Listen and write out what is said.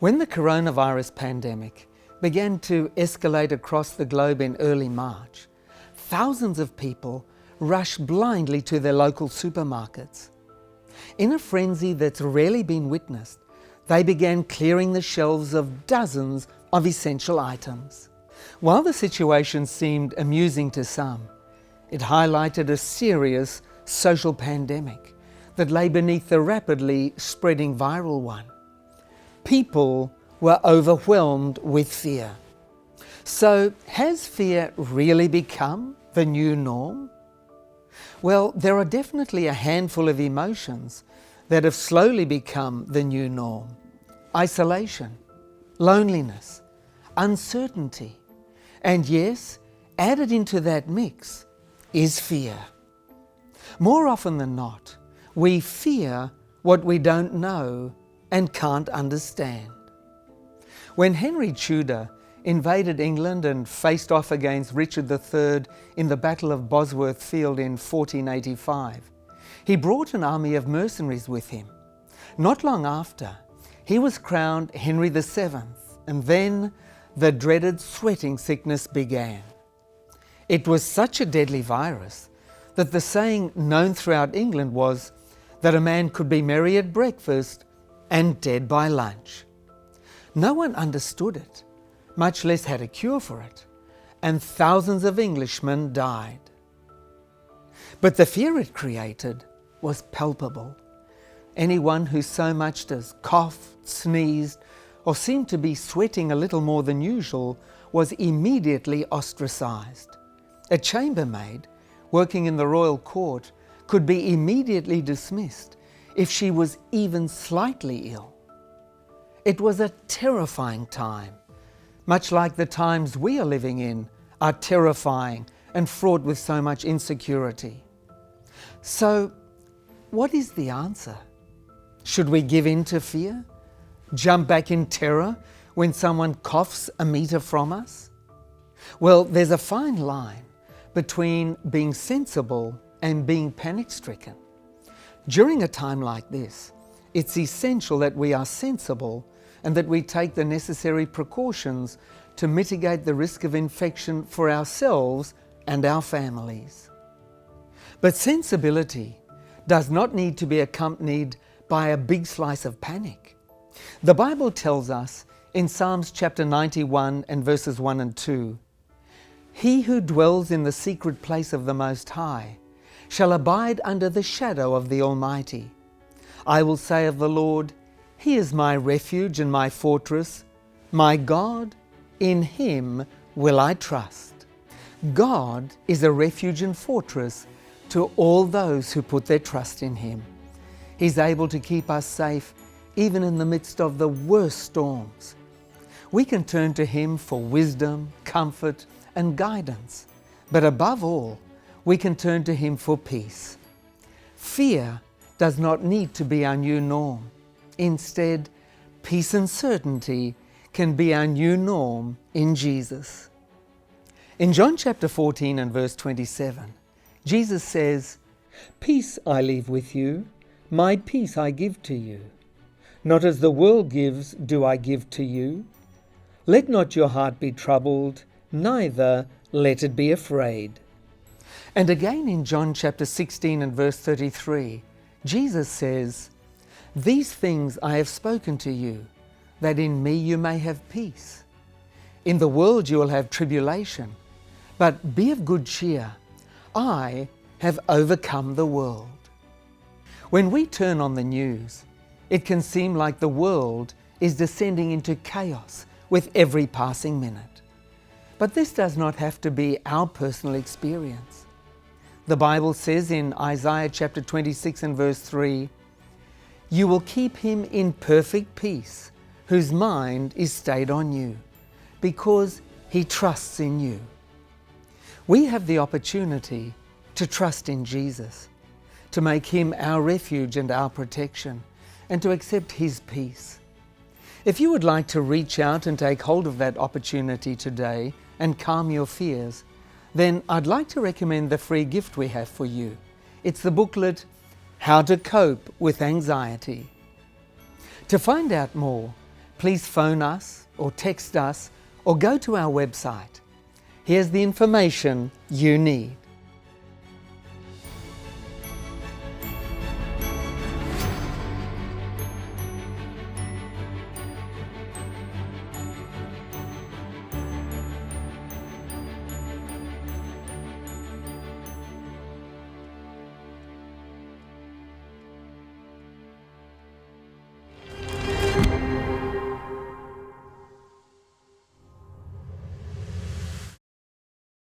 When the coronavirus pandemic began to escalate across the globe in early March, thousands of people rushed blindly to their local supermarkets. In a frenzy that's rarely been witnessed, they began clearing the shelves of dozens of essential items. While the situation seemed amusing to some, it highlighted a serious social pandemic that lay beneath the rapidly spreading viral one. People were overwhelmed with fear. So, has fear really become the new norm? Well, there are definitely a handful of emotions that have slowly become the new norm. Isolation, loneliness, uncertainty, and yes, added into that mix is fear. More often than not, we fear what we don't know and can't understand. When Henry Tudor invaded England and faced off against Richard III in the Battle of Bosworth Field in 1485, he brought an army of mercenaries with him. Not long after, he was crowned Henry VII, and then the dreaded sweating sickness began. It was such a deadly virus that the saying known throughout England was that a man could be merry at breakfast and dead by lunch. No one understood it, much less had a cure for it, and thousands of Englishmen died. But the fear it created was palpable. Anyone who so much as coughed, sneezed, or seemed to be sweating a little more than usual was immediately ostracized. A chambermaid working in the royal court could be immediately dismissed if she was even slightly ill. It was a terrifying time, much like the times we are living in are terrifying and fraught with so much insecurity. So, what is the answer? Should we give in to fear? Jump back in terror when someone coughs a meter from us? Well, there's a fine line between being sensible and being panic-stricken. During a time like this, it's essential that we are sensible and that we take the necessary precautions to mitigate the risk of infection for ourselves and our families. But sensibility does not need to be accompanied by a big slice of panic. The Bible tells us in Psalms chapter 91 and verses 1 and 2, "He who dwells in the secret place of the Most High shall abide under the shadow of the Almighty. I will say of the Lord, He is my refuge and my fortress, my God, in Him will I trust." God is a refuge and fortress to all those who put their trust in Him. He's able to keep us safe even in the midst of the worst storms. We can turn to Him for wisdom, comfort, and guidance, but above all, we can turn to Him for peace. Fear does not need to be our new norm. Instead, peace and certainty can be our new norm in Jesus. In John chapter 14 and verse 27, Jesus says, "Peace I leave with you, my peace I give to you. Not as the world gives do I give to you. Let not your heart be troubled, neither let it be afraid." And again in John chapter 16 and verse 33, Jesus says, "These things I have spoken to you, that in me you may have peace. In the world you will have tribulation, but be of good cheer. I have overcome the world." When we turn on the news, it can seem like the world is descending into chaos with every passing minute. But this does not have to be our personal experience. The Bible says in Isaiah chapter 26 and verse 3, "You will keep him in perfect peace, whose mind is stayed on you, because he trusts in you." We have the opportunity to trust in Jesus, to make Him our refuge and our protection, and to accept His peace. If you would like to reach out and take hold of that opportunity today and calm your fears, then I'd like to recommend the free gift we have for you. It's the booklet, How to Cope with Anxiety. To find out more, please phone us or text us or go to our website. Here's the information you need.